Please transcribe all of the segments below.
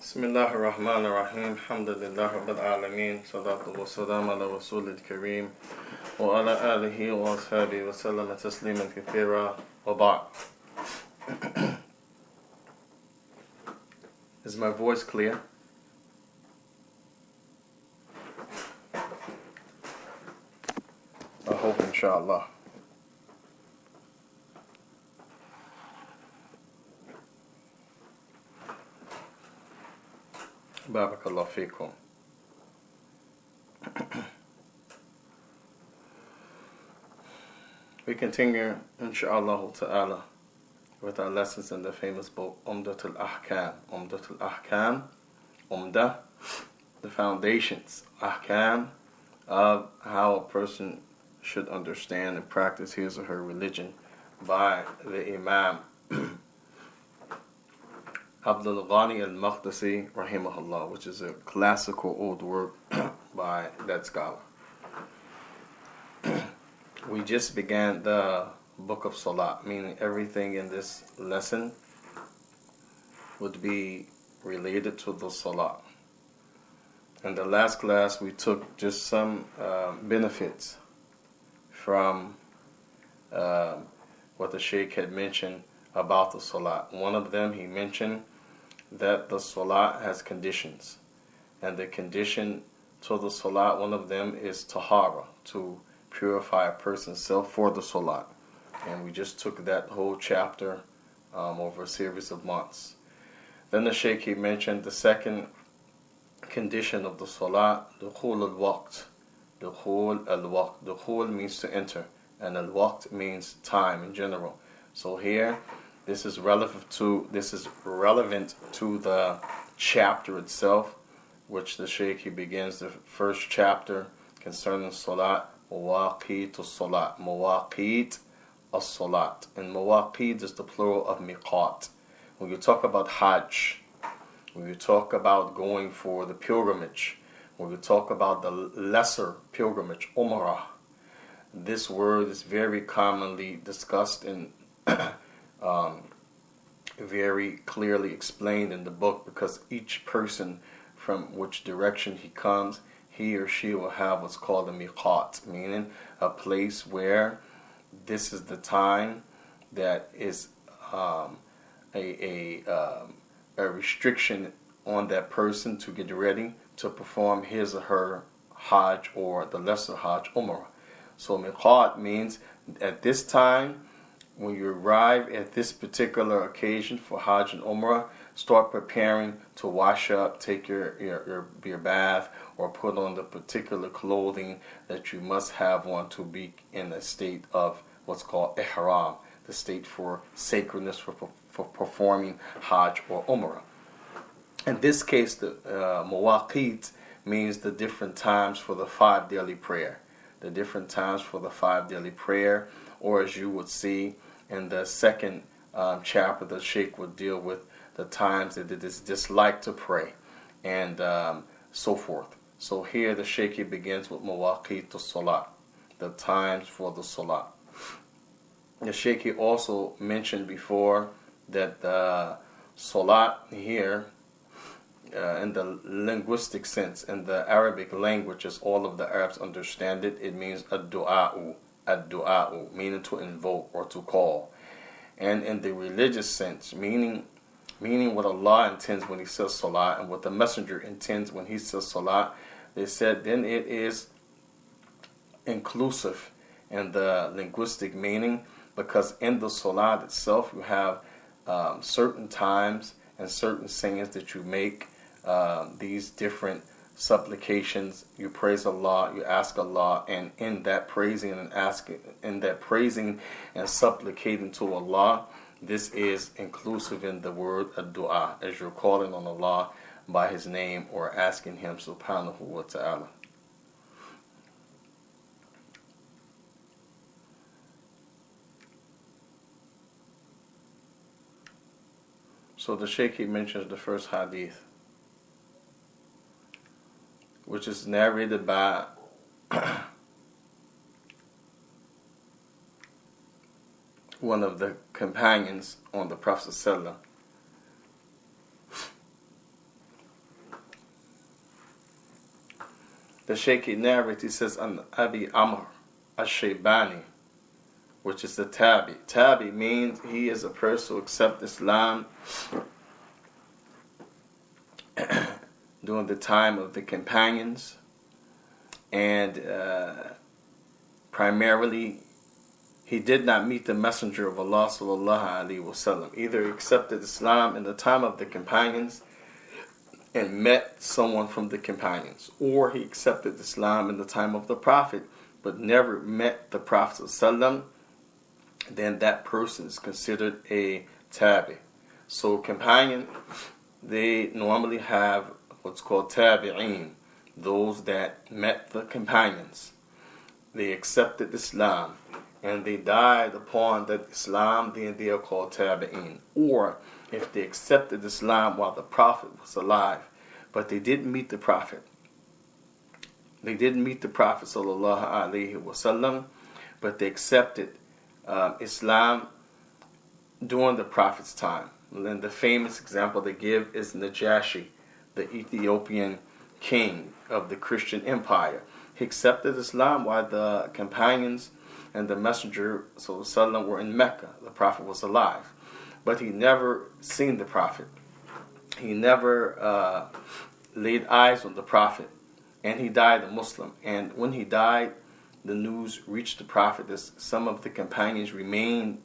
بسم الله الرحمن الرحيم الحمد لله رب العالمين صلاة والسلام على رسول الكريم وعلى آله وأصحابه وسلم تسليما كثيرا وبعد. Is my voice clear? I hope, inshallah. Barakallahu feekum. We continue, inshallah ta'ala, with our lessons in the famous book ummdatul-akham. Ummdatul-akham, umda, the foundations, ahkam, of how a person should understand and practice his or her religion by the Imam Abdul Ghani al-Maqdisi rahimahullah, which is a classical old work by that scholar. We just began the book of Salah, meaning everything in this lesson would be related to the Salah. In the last class, we took just some benefits from what the Sheikh had mentioned about the Salah. One of them, he mentioned that the Salah has conditions, and the condition to the Salah, one of them is tahara, to purify a person's self for the Salah. And we just took that whole chapter over a series of months. Then the Shaykh, he mentioned the second condition of the Salah, dukhul al-waqt. Dukhul al-waqt. Dukhul means to enter, and al-waqt means time in general. So here, this is relevant to the chapter itself, which the Shaykh, he begins the first chapter concerning Salat, Mawaqit as-Salat, Mawaqit as-Salat. And Mawaqit is the plural of miqat. When you talk about Hajj, when you talk about going for the pilgrimage, when you talk about the lesser pilgrimage, Umrah, this word is very commonly discussed and very clearly explained in the book, because each person from which direction he comes, he or she will have what's called a miqat, meaning a place where this is the time that is a restriction on that person to get ready to perform his or her Hajj, or the lesser Hajj, Umrah. So miqat means at this time, when you arrive at this particular occasion for Hajj and Umrah, start preparing to wash up, take your bath, or put on the particular clothing that you must have on to be in a state of what's called ihram, the state for sacredness for performing Hajj or Umrah. In this case, the mawaqit means the different times for the 5 daily prayer. The different times for the 5 daily prayer, or as you would see in the second chapter, the Sheikh would deal with the times that it is disliked to pray, and so forth. So here the Sheikh begins with Mawaqit as-Salat, the times for the Salat. The Sheikh also mentioned before that the Salat here, in the linguistic sense, in the Arabic language, as all of the Arabs understand it, it means ad-du'a'u, meaning to invoke or to call. And in the religious sense, meaning what Allah intends when He says Salah, and what the Messenger intends when He says Salah, they said then it is inclusive in the linguistic meaning, because in the Salah itself you have certain times and certain sayings that you make, these different supplications. You praise Allah, you ask Allah, and in that praising and asking, in that praising and supplicating to Allah, this is inclusive in the word ad-du'a, as you're calling on Allah by His name or asking Him subhanahu wa ta'ala. So the Shaykh, he mentions the first hadith, which is narrated by one of the companions on the Prophet ﷺ, the Shaykh narrates, he says, An Abi Amr al-Shaybani, which is the Tabi. Tabi means he is a person who accepts Islam during the time of the companions, and primarily he did not meet the Messenger of Allah sallallahu alaihi wasallam. Either he accepted Islam in the time of the companions and met someone from the companions, or he accepted Islam in the time of the Prophet but never met the Prophet sallallahu, then that person is considered a tabi. So companion, they normally have what's called tabi'een, those that met the companions. They accepted Islam and they died upon that Islam, then they are called tabi'een. Or if they accepted Islam while the Prophet was alive, but they didn't meet the Prophet. They didn't meet the Prophet sallallahu alaihi wasallam, but they accepted Islam during the Prophet's time. And then the famous example they give is Najashi, the Ethiopian king of the Christian Empire. He accepted Islam while the companions and the Messenger sallallahu were in Mecca. The Prophet was alive, but he never seen the Prophet. He never laid eyes on the Prophet, and he died a Muslim. And when he died, the news reached the Prophet that some of the companions remained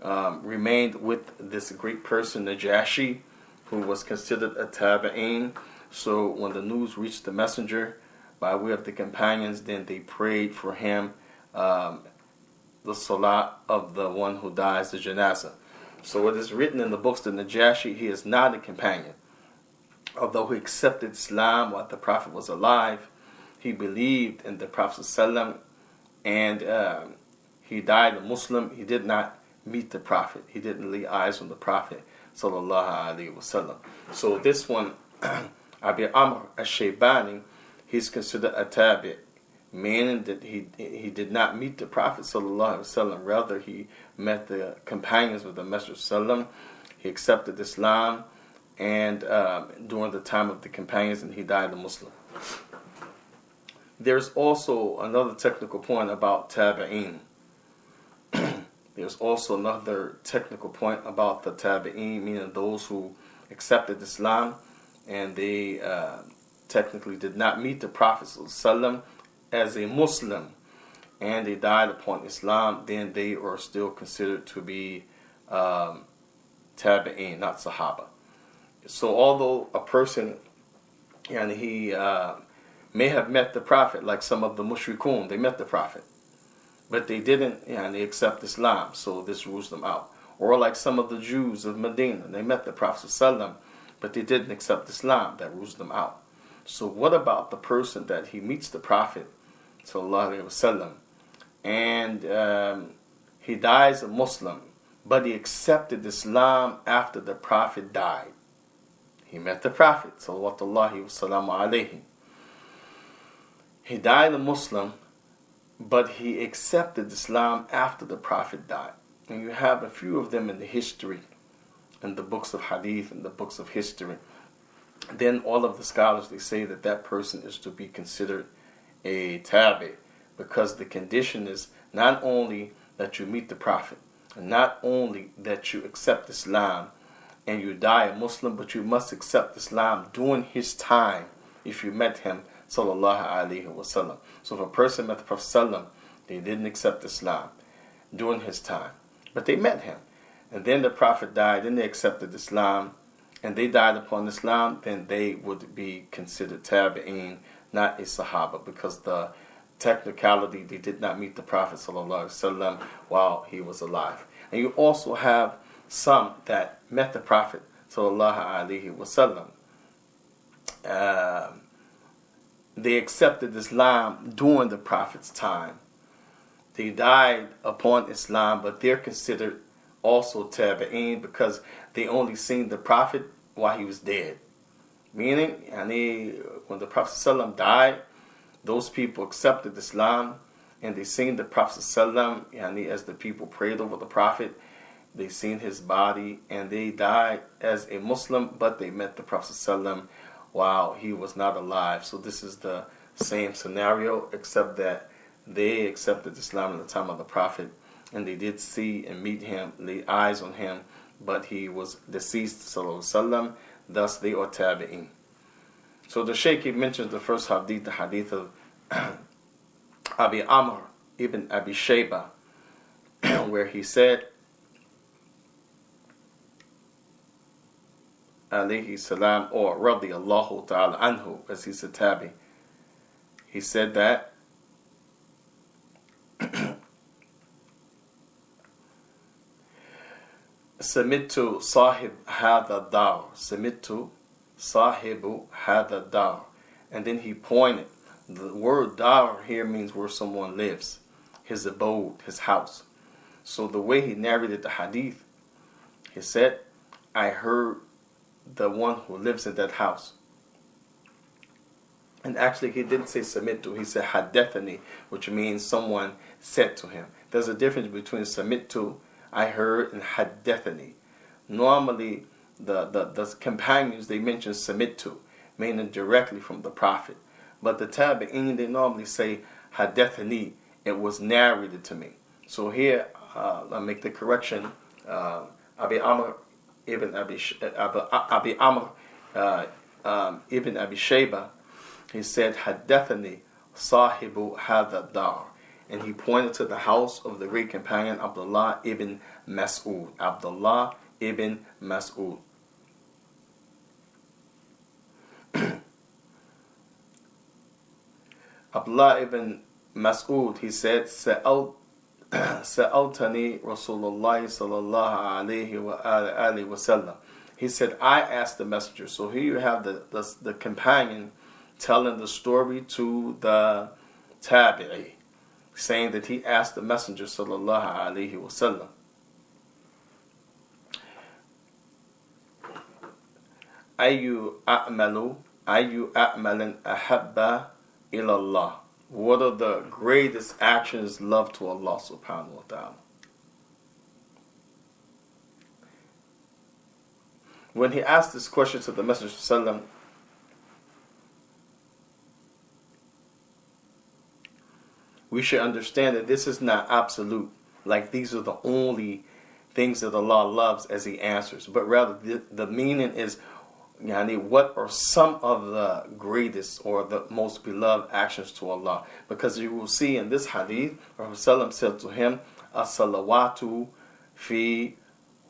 with this great person, Najashi, who was considered a tabi'een. So when the news reached the messenger by way of the companions, then they prayed for him the salah of the one who dies, the janazah. So it is written in the books that Najashi, he is not a companion. Although he accepted Islam while the Prophet was alive, he believed in the Prophet ﷺ, and he died a Muslim. He did not meet the Prophet. He didn't lay eyes on the Prophet sallallahu alaihi wasallam. So this one, Abi Amr al-Shaybani, he's considered a tabi', meaning that he did not meet the Prophet sallallahu alaihi wasallam. Rather, he met the companions of the Messenger sallam. He accepted Islam, and during the time of the companions, and he died a Muslim. There's also another technical point about tabi'een. There's also another technical point about the tabi'een, meaning those who accepted Islam and they technically did not meet the Prophet ﷺ as a Muslim, and they died upon Islam, then they are still considered to be tabi'een, not Sahaba. So although a person, and he may have met the Prophet, like some of the mushrikun, they met the Prophet, but they didn't, and they accept Islam, so this rules them out. Or like some of the Jews of Medina, they met the Prophet ﷺ, but they didn't accept Islam, that rules them out. So what about the person that he meets the Prophet ﷺ, and he dies a Muslim, but he accepted Islam after the Prophet died? He met the Prophet sallallahu alaihi. He died a Muslim, but he accepted Islam after the Prophet died. And you have a few of them in the history, in the books of hadith, in the books of history. Then all of the scholars, they say that that person is to be considered a tabi, because the condition is not only that you meet the Prophet, and not only that you accept Islam and you die a Muslim, but you must accept Islam during his time if you met him sallallahu alaihi wasallam. So if a person met the Prophet sallam, they didn't accept Islam during his time, but they met him, and then the Prophet died, then they accepted Islam, and they died upon Islam, then they would be considered tabi'een, not a Sahaba, because the technicality, they did not meet the Prophet sallallahu alaihi wasallam while he was alive. And you also have some that met the Prophet sallallahu alaihi wasallam. They accepted Islam during the Prophet's time. They died upon Islam, but they're considered also tabi'een because they only seen the Prophet while he was dead. Meaning, when the Prophet ﷺ died, those people accepted Islam and they seen the Prophet ﷺ, as the people prayed over the Prophet, they seen his body and they died as a Muslim, but they met the Prophet ﷺ while he was not alive. So this is the same scenario, except that they accepted Islam in the time of the Prophet, and they did see and meet him, lay eyes on him, but he was deceased, sallallahu alaihi wasallam. Thus, they are tabi'in. So the Shaykh, he mentions the first hadith, the hadith of Abi Amr ibn Abi Shayba, where he said, alayhi salam, or radiyallahu ta'ala anhu, as he said tabi. He said that Samitu sahib hadha dar. Samitu sahibu hadha dar. And then he pointed. The word dar here means where someone lives, his abode, his house. So the way he narrated the hadith, he said, I heard the one who lives in that house. And actually he didn't say samitu, he said hadathani, which means someone said to him. There's a difference between samitu, I heard, and hadathani. Normally the companions, they mention samitu, meaning directly from the Prophet. But the tabi'in, they normally say hadathani, it was narrated to me. So here, I'll make the correction. Abi Amr ibn Abi Amr ibn Abi Shayba, he said, Haddathani sahibu hadha dar. And he pointed to the house of the great companion Abdullah ibn Mas'ud. Abdullah ibn Mas'ud. Abdullah ibn Mas'ud, he said, Sa'altani Rasulullah sallallahu alayhi wa alihi wa sallam. He said, I asked the messenger. So here you have the companion telling the story to the tabi'i, saying that he asked the messenger sallallahu alayhi wa sallam, Ayu a'malin ahabba ilallah. What are the greatest actions loved to Allah subhanahu wa ta'ala? When he asked this question to the Messenger sallallahu alaihi wasallam, we should understand that this is not absolute, like these are the only things that Allah loves as He answers, but rather the meaning is, what are some of the greatest or the most beloved actions to Allah? Because you will see in this hadith, Rasulullah said to him, As-salawatu fi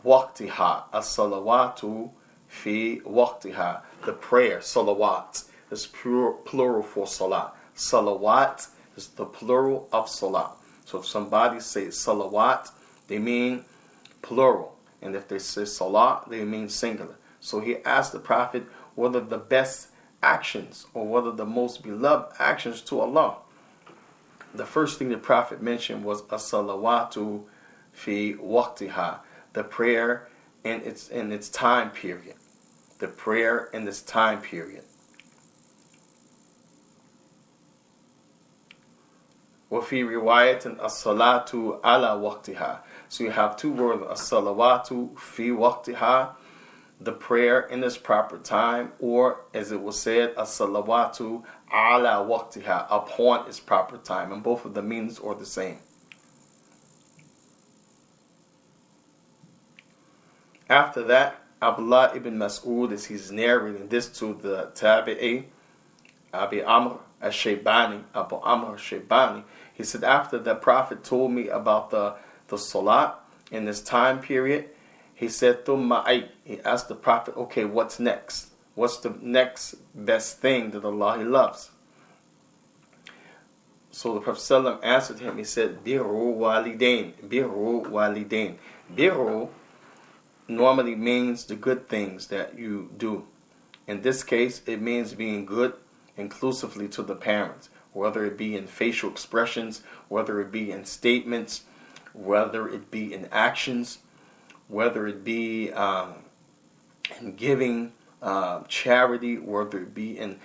waqtiha. As-salawatu fi waqtiha. The prayer, salawat, is plural for salah. Salawat is the plural of salah. So if somebody says salawat, they mean plural. And if they say salah, they mean singular. So he asked the Prophet, what are the best actions, or what are the most beloved actions to Allah? The first thing the Prophet mentioned was as-salawatu fi waqtiha, the prayer in its time period. The prayer in this time period. وفي رواية as-salatu ala waqtiha. So you have two words, as-salawatu fi waqtiha, the prayer in its proper time, or as it was said, as-salawatu ala waqtiha, upon its proper time, and both of the meanings are the same. After that, Abdullah ibn Mas'ud, as he's narrating this to the tabi'i, Abi Amr al-Shaybani, Abu Amr al-Shaybani, he said, after the Prophet told me about the salat in this time period, he said, he asked the Prophet, okay, what's next? What's the next best thing that Allah loves? So the Prophet ﷺ answered him, he said, Birru walidain. Birru walidain. Birru normally means the good things that you do. In this case, it means being good inclusively to the parents, whether it be in facial expressions, whether it be in statements, whether it be in actions, whether it be in giving charity, whether it be in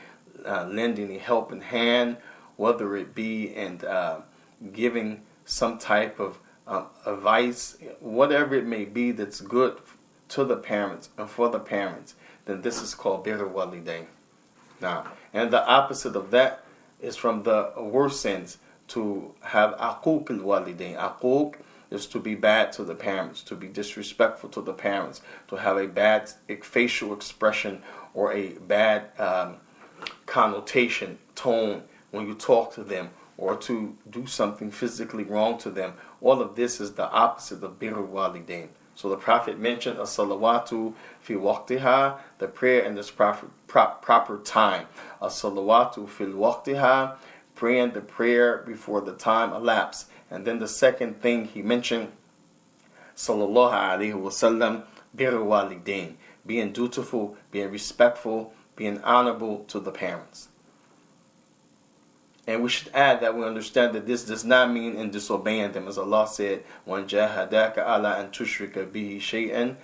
lending a helping hand, whether it be in giving some type of advice, whatever it may be that's good to the parents and for the parents, then this is called birr walidain. Now, and the opposite of that is from the worst sins to have aquq al-walidain. Aquq is to be bad to the parents, to be disrespectful to the parents, to have a bad facial expression or a bad connotation, tone when you talk to them, or to do something physically wrong to them. All of this is the opposite of birr walidain. So the Prophet mentioned as-salawatu fi waqtiha, the prayer in this proper time. As-salawatu fi waqtiha, praying the prayer before the time elapsed. And then the second thing he mentioned, sallallahu alaihi wasallam, birr walidain, being dutiful, being respectful, being honorable to the parents. And we should add that we understand that this does not mean in disobeying them. As Allah said, وَإِنْ جَاهَدَاكَ عَلَىٰ أَن تُشْرِكَ بِهِ شَيْئًا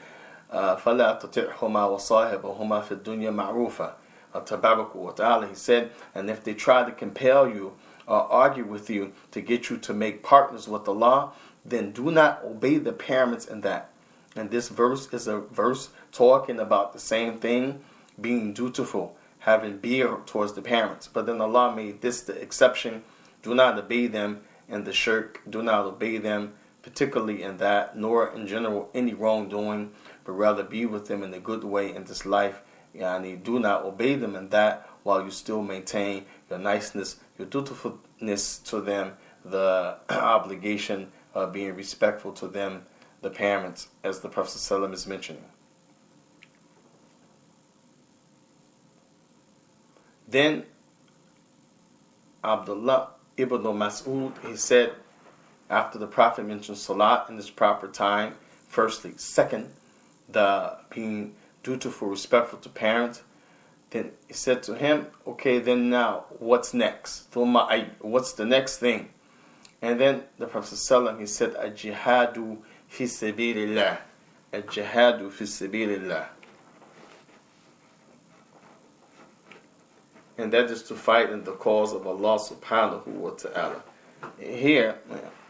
فَلَا تُطِعْهُمَا وَصَاحِبْهُمَا فِي الدُّنْيَا مَعْرُوفًا. Tabarak wa ta'ala, he said, and if they try to compel you or argue with you to get you to make partners with Allah, then do not obey the parents in that. And this verse is a verse talking about the same thing, being dutiful, having birr towards the parents. But then Allah made this the exception. Do not obey them in the shirk. Do not obey them particularly in that, nor in general any wrongdoing, but rather be with them in a good way in this life. Yani, do not obey them in that while you still maintain your niceness, your dutifulness to them, the obligation of being respectful to them, the parents, as the Prophet ﷺ is mentioning. Then Abdullah ibn Mas'ud, he said, after the Prophet mentioned Salat in its proper time, firstly. Second, the being dutiful, respectful to parents. Then he said to him, okay, then now, what's next? What's the next thing? And then the Prophet ﷺ, he said, Al-jihadu fi sabilillah. Al-jihadu fi sabilillah. And that is to fight in the cause of Allah subhanahu wa ta'ala. Here,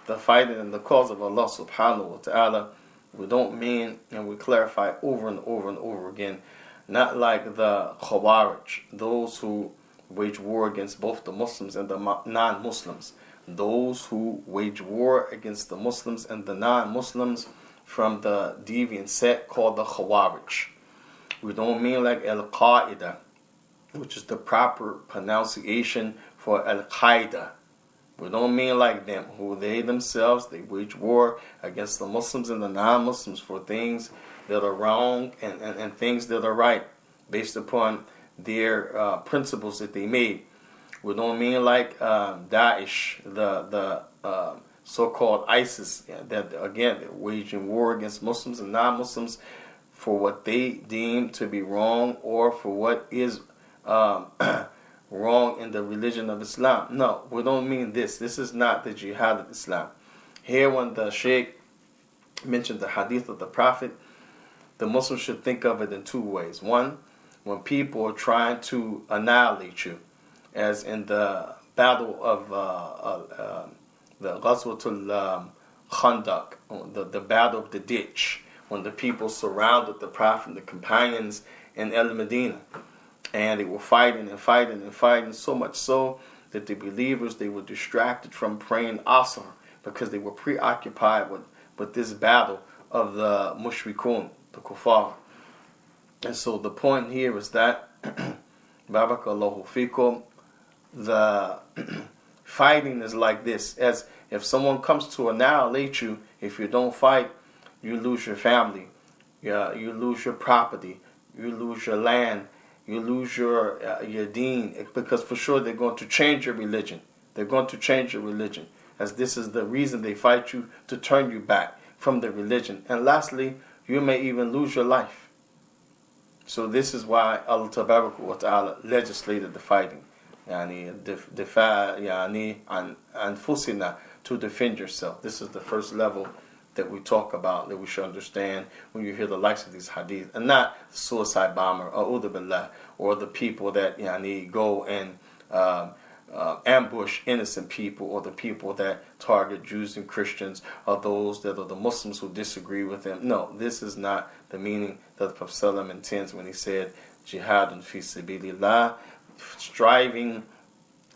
the fighting in the cause of Allah subhanahu wa ta'ala, we don't mean, and we clarify over and over and over again, not like the Khawarij, those who wage war against both the Muslims and the non-Muslims. Those who wage war against the Muslims and the non-Muslims from the deviant sect called the Khawarij. We don't mean like Al-Qaeda, which is the proper pronunciation for Al-Qaeda. We don't mean like them, who they themselves, they wage war against the Muslims and the non-Muslims for things that are wrong and things that are right, based upon their principles that they made. We don't mean like Daesh, the so-called ISIS, that again, they're waging war against Muslims and non-Muslims for what they deem to be wrong or for what is wrong in the religion of Islam. No, we don't mean this. This is not the jihad of Islam. Here, when the Shaykh mentioned the hadith of the Prophet, the Muslims should think of it in two ways. One, when people are trying to annihilate you, as in the battle of the ummdatul-akham, the battle of the ditch, when the people surrounded the Prophet and the companions in El-Medina. And they were fighting and fighting and fighting, so much so that the believers, they were distracted from praying Asr because they were preoccupied with this battle of the mushrikun, the kuffar. And so the point here is that, Barakallahu fikum, the fighting is like this. As if someone comes to annihilate you, if you don't fight, you lose your family, you lose your property, you lose your land, you lose your deen, because for sure they're going to change your religion. They're going to change your religion, as this is the reason they fight you, to turn you back from the religion. And lastly, you may even lose your life. So this is why Allah Tabarak wa Ta'ala legislated the fighting. Anfusina, to defend yourself. This is the first level that we talk about, that we should understand when you hear the likes of these hadith, and not the suicide bomber or the people that go and ambush innocent people, or the people that target Jews and Christians, or those that are the Muslims who disagree with them. No, this is not the meaning that the Prophet ﷺ intends when he said jihadun fi sabilillah, striving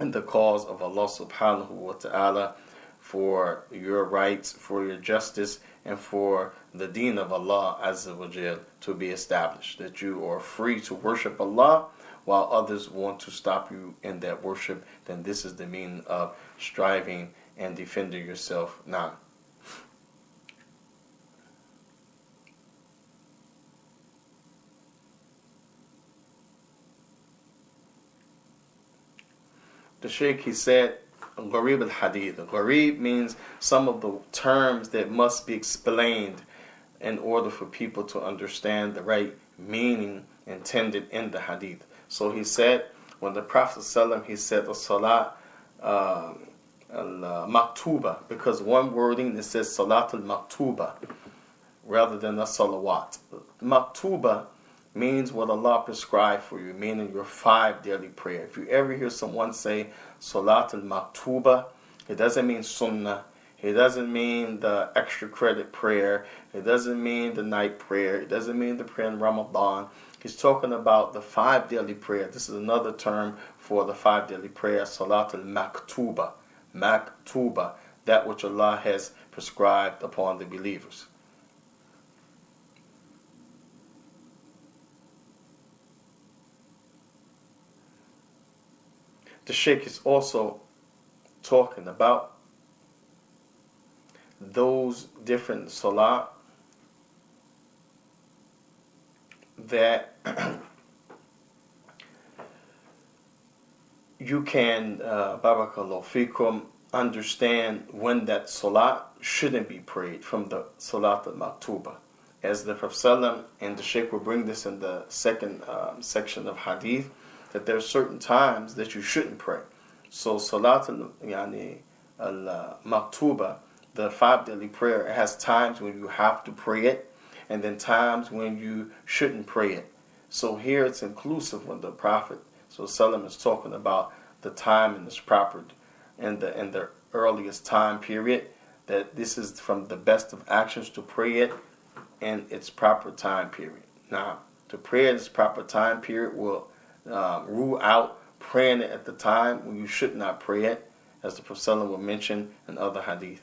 in the cause of Allah subhanahu wa ta'ala, for your rights, for your justice, and for the deen of Allah Azza wa Jal to be established. That you are free to worship Allah while others want to stop you in that worship. Then this is the meaning of striving and defending yourself now. The Shaykh, he said, Gharib al-Hadith. Gharib means some of the terms that must be explained in order for people to understand the right meaning intended in the Hadith. So he said, when the Prophet ﷺ, he said, Salah al-Maktuba, because one wording it says Salat al-Maktuba rather than the Salawat. Maktuba means what Allah prescribed for you, meaning your 5 daily prayer. If you ever hear someone say Salat al-Maktuba, it doesn't mean Sunnah. It doesn't mean the extra credit prayer. It doesn't mean the night prayer. It doesn't mean the prayer in Ramadan. He's talking about the 5 daily prayer. This is another term for the 5 daily prayer, Salat al-Maktuba. Maktuba, that which Allah has prescribed upon the believers. The Shaykh is also talking about those different salah that you can, barakallahu fikum, understand when that salah shouldn't be prayed from the Salat al-Maktuba. As the Prophet ﷺ and the Shaykh will bring this in the second section of Hadith, that there are certain times that you shouldn't pray. So Salat al-Maktuba, the 5 daily prayer, it has times when you have to pray it, and then times when you shouldn't pray it. So here it's inclusive when the Prophet ﷺ is talking about the time and its proper, and the earliest time period, that this is from the best of actions to pray it in its proper time period. Now, to pray in its proper time period will rule out praying it at the time when you should not pray it, as the Prophet ﷺ will mention in other hadith.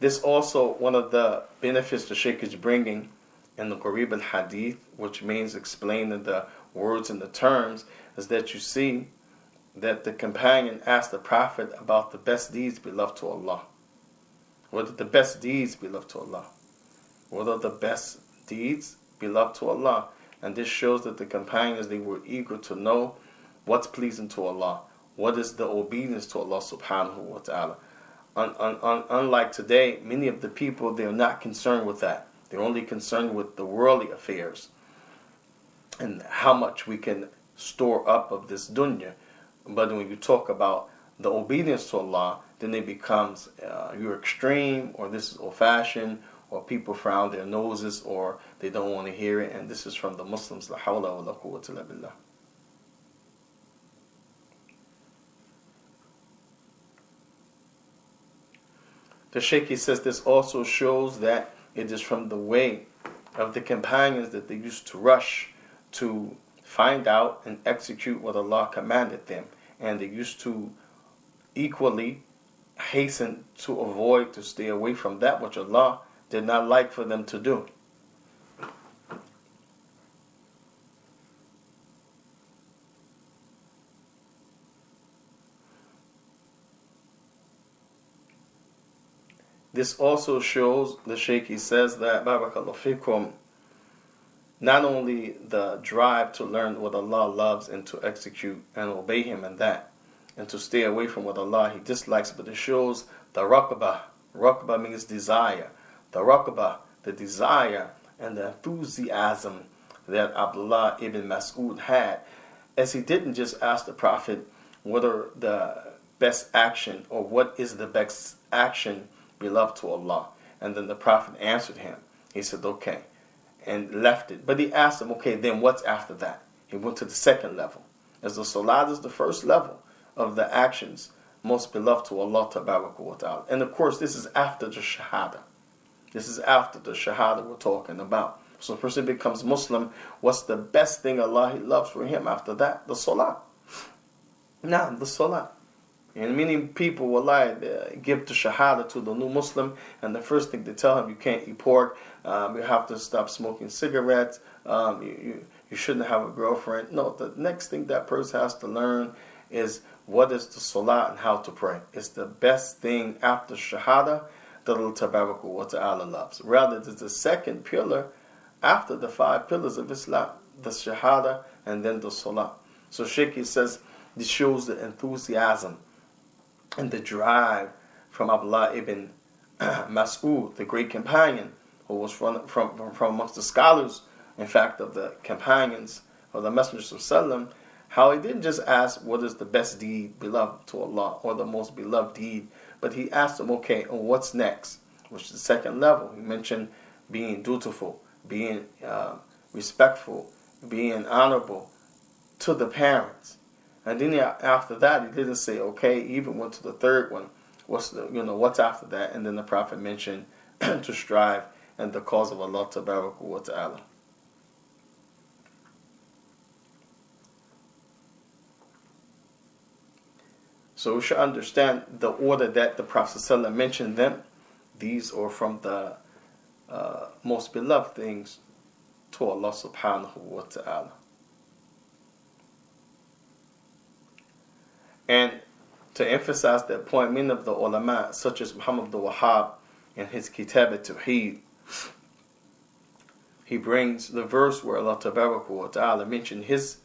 This also, one of the benefits the Shaykh is bringing in the Gharib al-Hadith, which means explaining the words and the terms, is that you see that the companion asked the Prophet about the best deeds beloved to Allah. What are the best deeds beloved to Allah? What are the best deeds beloved to Allah? And this shows that the companions, they were eager to know what's pleasing to Allah. What is the obedience to Allah subhanahu wa ta'ala? Unlike today, many of the people, they're not concerned with that. They're only concerned with the worldly affairs and how much we can store up of this dunya. But when you talk about the obedience to Allah, then it becomes you're extreme, or this is old-fashioned, or people frown their noses, or they don't want to hear it. And this is from the Muslims. La hawla wa la quwwata illa billah. The Shaykh says this also shows that it is from the way of the companions that they used to rush to find out and execute what Allah commanded them. And they used to equally hasten to avoid, to stay away from that which Allah did not like for them to do. This also shows, the Shaykh, he says that, barakallahu fikum, not only the drive to learn what Allah loves and to execute and obey Him in that, and to stay away from what Allah He dislikes, but it shows the raqabah. Raqabah means desire. The raqabah, the desire and the enthusiasm that Abdullah ibn Mas'ud had, as he didn't just ask the Prophet what are the best action, or what is the best action beloved to Allah. And then the Prophet answered him. He said, okay, and left it. But he asked him, okay, then what's after that? He went to the second level. As the salat is the first level of the actions most beloved to Allah tabaraka wa ta'ala. And of course, this is after the shahada. This is after the Shahada we're talking about. So a person becomes Muslim, what's the best thing Allah loves for him after that? The Salah. Now, the Salah. And many people will give the Shahada to the new Muslim, and the first thing they tell him, you can't eat pork, you have to stop smoking cigarettes, you shouldn't have a girlfriend. No, the next thing that person has to learn is what is the Salah and how to pray. It's the best thing after Shahada that Allah Tabaraka wa Ta'ala loves. Rather, it's the second pillar after the 5 pillars of Islam, the Shahada and then the Salah. So Shaykh says this shows the enthusiasm and the drive from Abdullah ibn Mas'ud, the great companion, who was from amongst the scholars, in fact, of the companions of the Messenger of Sallam, how he didn't just ask what is the best deed beloved to Allah or the most beloved deed, but he asked him, okay, and what's next? Which is the second level. He mentioned being dutiful, being respectful, being honorable to the parents. And then after that, he didn't say, okay, he even went to the third one. What's after that? And then the Prophet mentioned to strive in the cause of Allah Tabaraka wa Ta'ala. So we should understand the order that the Prophet ﷺ mentioned them. These are from the most beloved things to Allah subhanahu wa ta'ala. And to emphasize that point, many of the ulama, such as Muhammad Abdul Wahhab in his Kitab al-Tawheed, he brings the verse where Allah Tabaraka wa Ta'ala mentioned his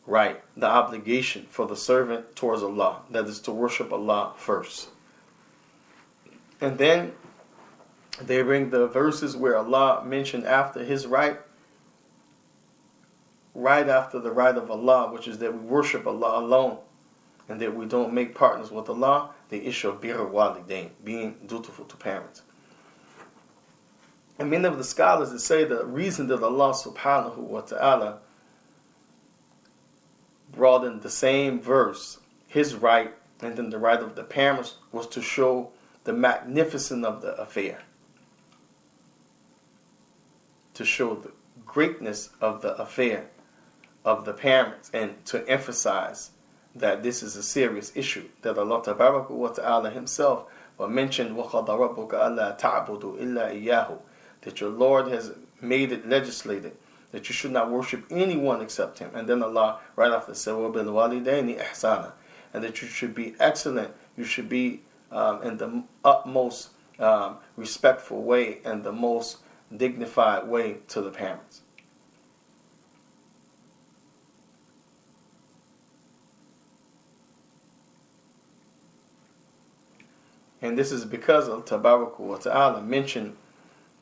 right, the obligation for the servant towards Allah, that is to worship Allah first. And then they bring the verses where Allah mentioned after his right after the right of Allah, which is that we worship Allah alone and that we don't make partners with Allah, the issue of birr walidain, being dutiful to parents. And many of the scholars that say the reason that Allah subhanahu wa ta'ala brought in the same verse, his right and then the right of the parents, was to show the magnificence of the affair, to show the greatness of the affair of the parents, and to emphasize that this is a serious issue that Allah Tabaraka wa Ta'ala himself mentioned, وَقَضَى رَبُّكَ أَلَّا تَعْبُدُوا إِلَّا إِيَّاهُ, that your Lord has made it legislated that you should not worship anyone except him. And then Allah right after said, وَبِالْوَالِدَيْنِ إِحْسَانًا, and that you should be excellent, you should be in the utmost respectful way and the most dignified way to the parents. And this is because of Tabaraka wa Ta'ala mentioned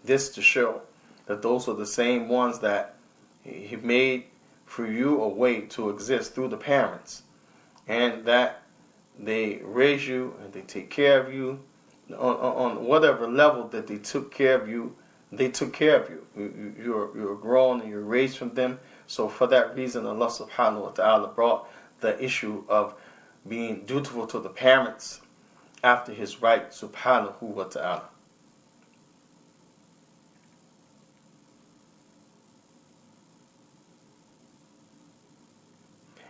this to show that those are the same ones that He made for you a way to exist through the parents, and that they raise you and they take care of you on whatever level that they took care of you. They took care of you. You're grown and you're raised from them. So for that reason, Allah subhanahu wa ta'ala brought the issue of being dutiful to the parents after His right subhanahu wa ta'ala.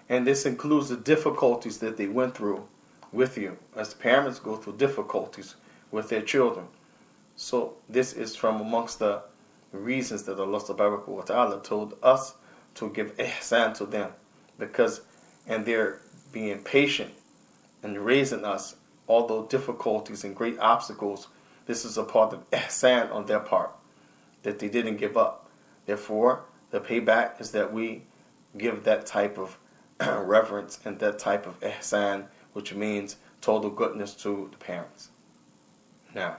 And this includes the difficulties that they went through with you, as parents go through difficulties with their children. So this is from amongst the reasons that Allah subhanahu wa ta'ala told us to give ihsan to them, because and they're being patient and raising us, although difficulties and great obstacles, this is a part of ihsan on their part, that they didn't give up. Therefore, the payback is that we give that type of reverence and that type of ihsan, which means total goodness to the parents. Now,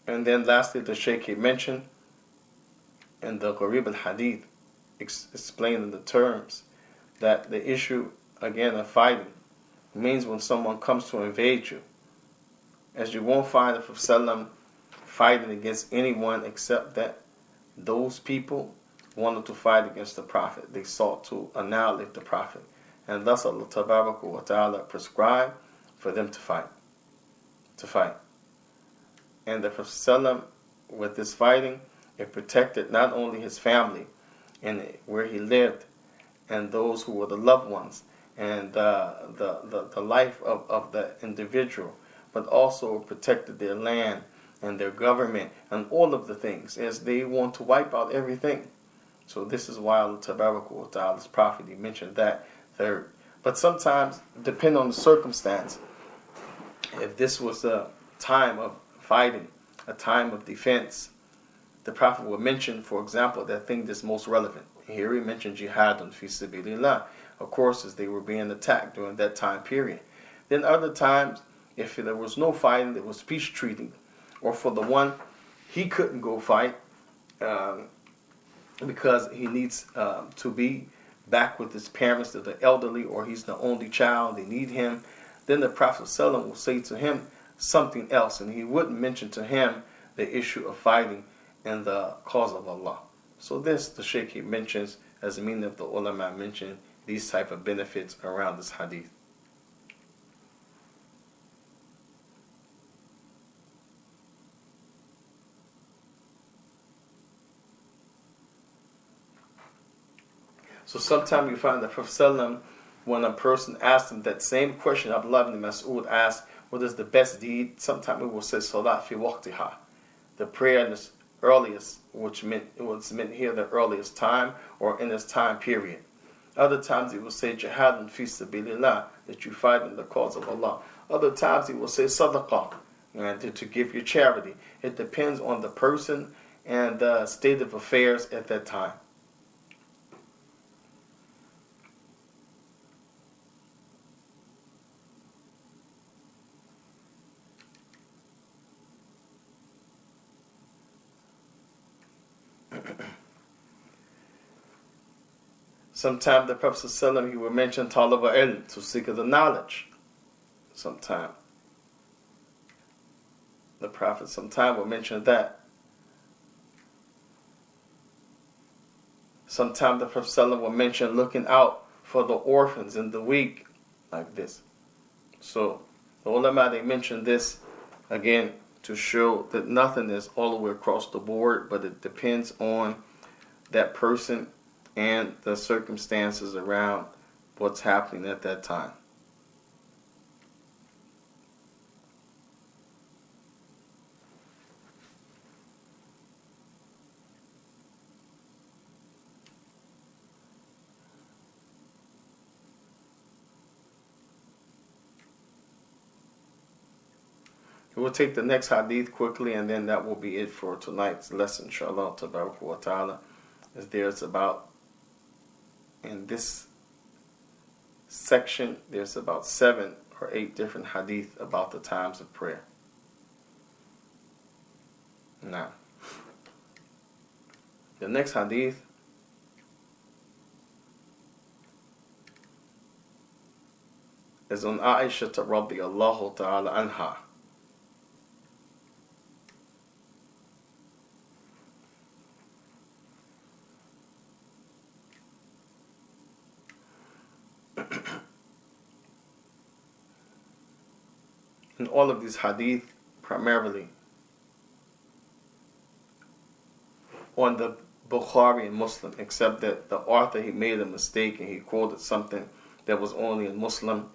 and then lastly, the Shaykh mentioned in the Gharib al-Hadith, explaining the terms, that the issue, again, of fighting means when someone comes to invade you, as you won't find the Prophet fighting against anyone except that those people wanted to fight against the Prophet. They sought to annihilate the Prophet. and thus Allah Tabaraka wa Ta'ala prescribed for them to fight. And the Prophet with this fighting, it protected not only his family and where he lived, and those who were the loved ones, and the life of the individual, but also protected their land and their government and all of the things, as they want to wipe out everything. So this is why Allah Tabaraka wa Ta'ala's prophet, he mentioned that third. But sometimes, depending on the circumstance, if this was a time of fighting, a time of defense, the prophet would mention, for example, that thing that's most relevant. Here he mentioned jihadun fi sabilillah, of course, as they were being attacked during that time period. Then other times, if there was no fighting, there was peace treaty, or for the one, he couldn't go fight because he needs to be back with his parents, that the elderly, or he's the only child, they need him. Then the Prophet ﷺ will say to him something else, and he wouldn't mention to him the issue of fighting in the cause of Allah. So this, the Shaykh, he mentions, as the meaning of the ulama mentioned, these type of benefits around this hadith. So sometimes you find that Prophet ﷺ, when a person asks him that same question, Abdullah ibn Mas'ud asked, what is the best deed? Sometimes we will say Salah fi waqtiha, the prayer in its earliest, which meant it was meant here the earliest time or in this time period. Other times he will say jihadun fi sabilillah, that you fight in the cause of Allah. Other times he will say sadaqah, and to give your charity. It depends on the person and the state of affairs at that time. Sometimes the Prophet ﷺ, he will mention talab al-ilm, to seek the knowledge. Sometimes the Prophet sometimes will mention that. Sometimes the Prophet ﷺ will mention looking out for the orphans and the weak, like this. So the ulama, they mention this again to show that nothing is all the way across the board, but it depends on that person and the circumstances around what's happening at that time. We'll take the next hadith quickly, and then that will be it for tonight's lesson, inshallah, tabaraka wa ta'ala. As there's about, in this section, there's about 7 or 8 different hadith about the times of prayer. Now, the next hadith is on Aisha radiyallahu ta'ala anha. In all of these hadith, primarily on the Bukhari and Muslim, except that the author, he made a mistake and he quoted something that was only in Muslim,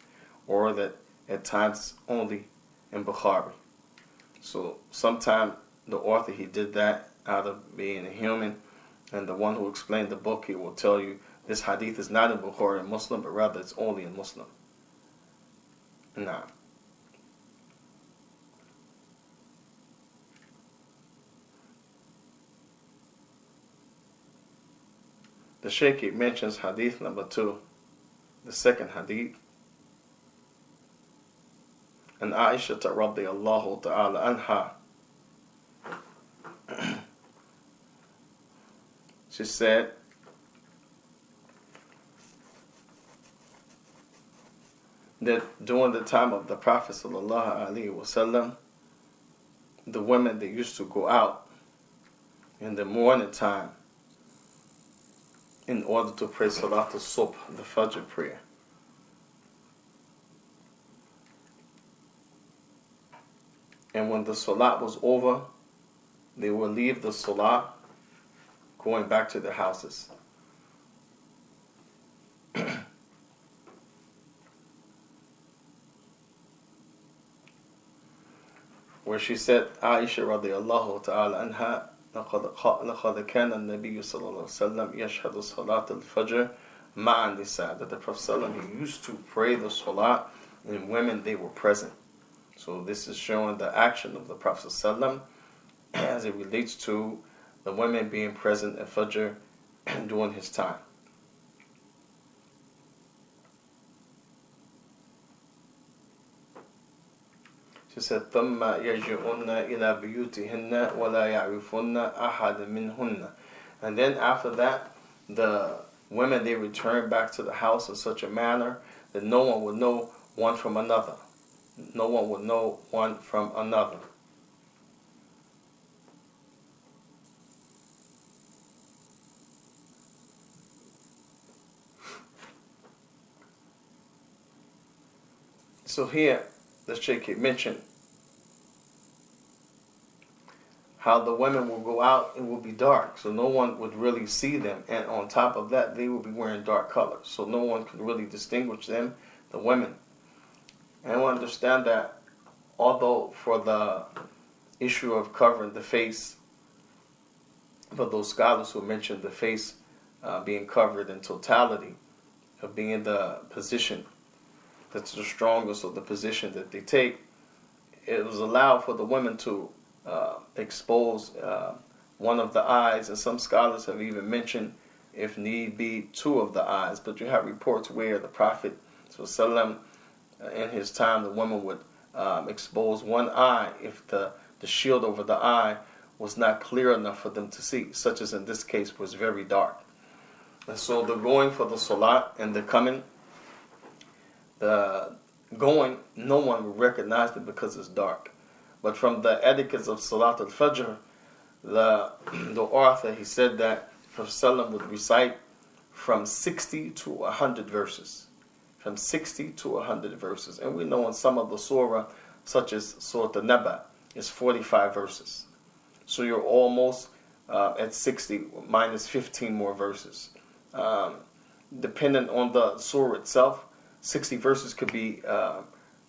or that at times only in Bukhari. So sometimes the author, he did that out of being a human, and the one who explained the book, he will tell you this hadith is not in Bukhari and Muslim, but rather it's only in Muslim. Now, the Shaykh mentions hadith number 2, the second hadith. And Aisha radiyallahu ta'ala anha, she said, that during the time of the Prophet sallallahu alaihi wasallam, the women, they used to go out in the morning time in order to pray Salat al-Subh, the Fajr prayer. And when the salat was over, they will leave the salat, going back to their houses. Where she said, Aisha radiallahu ta'ala anha, لَقَدْ كَانَ النَّبِيُّ صلى الله عليه وسلم يشهد صلاة الفجر مع النساء. That the Prophet he used to pray the salat, and women, they were present. So this is showing the action of the Prophet as it relates to the women being present at Fajr during his time. She said, ثُمَّ يَرْجِعُنَّ إِلَى بُيُوتِهِنَّ وَلَا يَعْرِفُنَّ أَحَدًا مِّنْهُنَّ. And then after that, the women, they return back to the house in such a manner that no one would know one from another. No one would know one from another. So here, the Shaykh mentioned how the women will go out, it will be dark, so no one would really see them. And on top of that, they will be wearing dark colors, so no one could really distinguish them, the women. And we understand that although for the issue of covering the face, for those scholars who mentioned the face being covered in totality, of being in the position that's the strongest of the position that they take, it was allowed for the women to expose one of the eyes, and some scholars have even mentioned, if need be, two of the eyes. But you have reports where the Prophet ﷺ, in his time, the woman would expose one eye if the shield over the eye was not clear enough for them to see, such as in this case was very dark. And so the going for the salat and the coming, the going, no one will recognize it because it's dark. But from the etiquettes of Salat al-Fajr, the author, he said that Prophet would recite from 60 to 100 verses. From 60 to 100 verses. And we know in some of the surah, such as Surah An-Naba, is 45 verses. So you're almost at 60 minus 15 more verses. Depending on the surah itself, 60 verses could be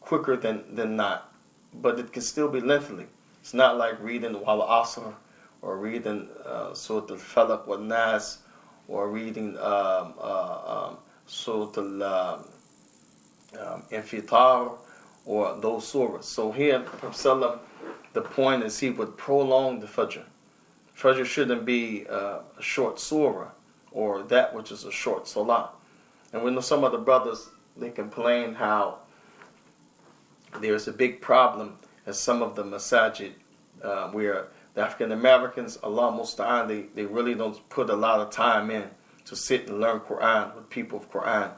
quicker than not. But it can still be lengthy. It's not like reading Wal Asr, or reading Surah Al-Falaq wa Nas, or reading Surah Al-Infitar, or those surahs. So here, Prophet, the point is he would prolong the Fajr. Fajr shouldn't be a short surah, or that which is a short salah. And we know some of the brothers, they complain how there's a big problem at some of the masajid where the African Americans, Allah Musta'an, they really don't put a lot of time in to sit and learn Quran with people of Quran.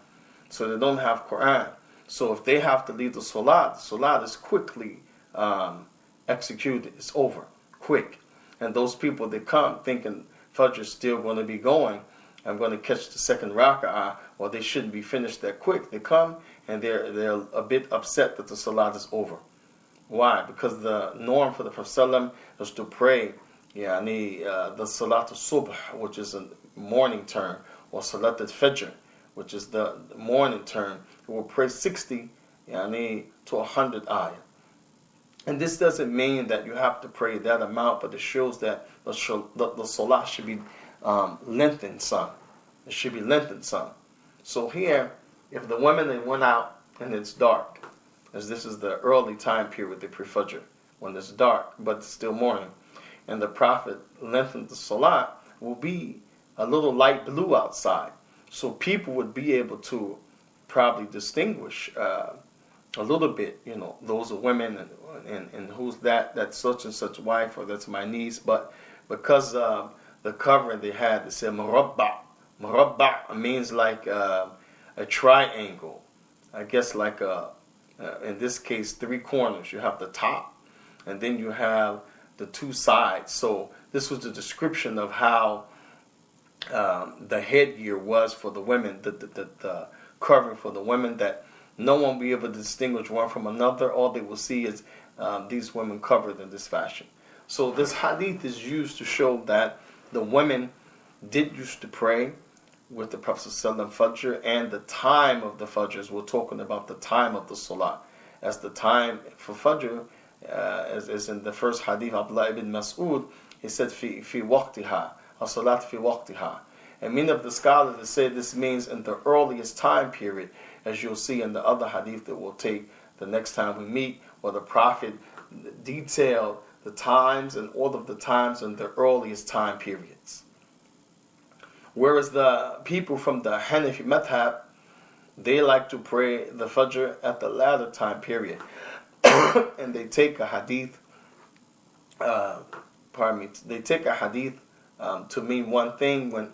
So they don't have Quran. So if they have to leave the salat is quickly executed. It's over, quick. And those people, they come thinking Fajr is still going to be going. I'm going to catch the second raka'ah, or they shouldn't be finished that quick. They come and they're a bit upset that the salat is over. Why? Because the norm for the Prophet was to pray the salat al-subh, which is a morning term, or salat al-fajr, which is the morning term. He will pray 60 to 100 ayah. And this doesn't mean that you have to pray that amount, but it shows that the salat should be lengthened some. It should be lengthened some. So here, if the women, they went out and it's dark, as this is the early time period, the pre-Fajr, when it's dark, but it's still morning, and the Prophet lengthened the salat, will be a little light blue outside. So people would be able to probably distinguish a little bit, those are women, and who's that's such and such wife, or that's my niece. But because the covering they had, they said murabba. Murabba means like a triangle. I guess like in this case, 3 corners. You have the top, and then you have the 2 sides. So this was the description of how the headgear was for the women, the covering for the women, that no one will be able to distinguish one from another. All they will see is these women covered in this fashion. So this hadith is used to show that the women did used to pray with the Prophet ﷺ Fajr, and the time of the Fajr, as we're talking about the time of the Salah. As the time for Fajr, as in the first hadith, Abdullah ibn Mas'ud, he said, fi waqtiha, as-salat fi waqtiha. And many of the scholars have said this means in the earliest time period, as you'll see in the other hadith that we'll take the next time we meet, where the Prophet detailed the times and all of the times in the earliest time periods. Whereas the people from the Hanafi Madhab, they like to pray the Fajr at the latter time period. And they take a hadith, they take a hadith to mean one thing when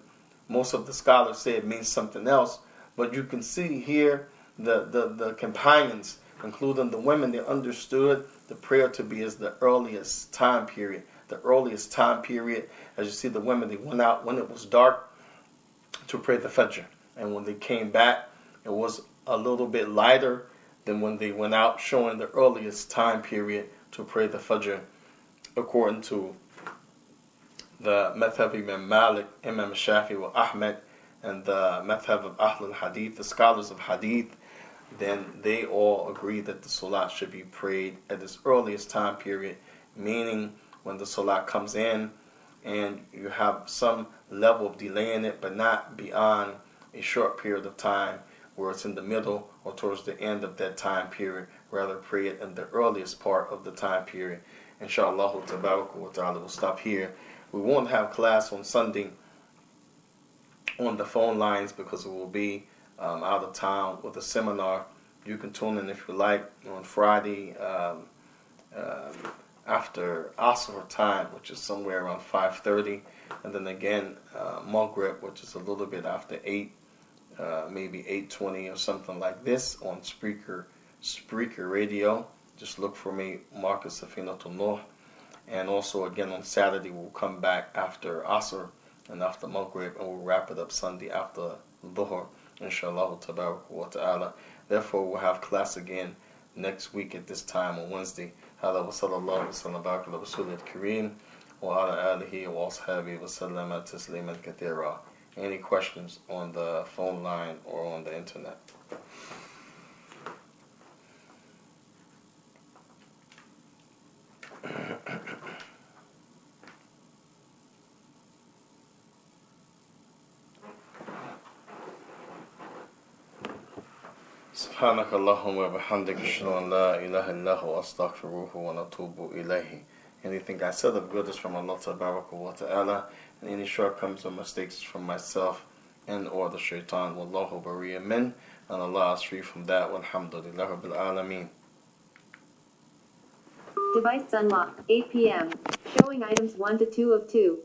most of the scholars say it means something else. But you can see here the companions, including the women, they understood the prayer to be as the earliest time period. The earliest time period, as you see the women, they went out when it was dark to pray the Fajr. And when they came back, it was a little bit lighter than when they went out, showing the earliest time period to pray the Fajr, according to the madhab of Imam Malik, Imam Shafi wa Ahmed, and the madhab of Ahl al-Hadith, the scholars of Hadith. Then they all agree that the Salah should be prayed at this earliest time period, meaning when the Salah comes in and you have some level of delay in it, but not beyond a short period of time where it's in the middle or towards the end of that time period. Rather pray it in the earliest part of the time period. Inshallah ta'ala, we'll stop here. We won't have class on Sunday on the phone lines because it will be out of town with a seminar. You can tune in if you like on Friday after Asr time, which is somewhere around 5:30, and then again Maghrib, which is a little bit after 8, maybe 8:20 or something like this on Spreaker Radio. Just look for me, Marcus Safinatul Nuh. And also again on Saturday we'll come back after Asr and after Maghrib, and we'll wrap it up Sunday after Dhuhr, inshallah ta'ala. Therefore we'll have class again next week at this time on Wednesday. هذا وصلى الله وسلم وبارك على رسوله الكريم وعلى آله وأصحابه وسلم تسليما كثيرا. Any questions on the phone line or on the internet? سبحانك اللهم وبحمدك أشهد أن لا إله إلا هو أستغفره ونتوب إليه. Anything I said of good is from Allah Ta'ala, and any shortcomings or mistakes is from myself and or the shaitan. Wallahu bariya min, and Allah is free from that. Walhamdulillah Rabbil Alameen. Device unlocked. 8 p.m. Showing items 1 to 2 of 2.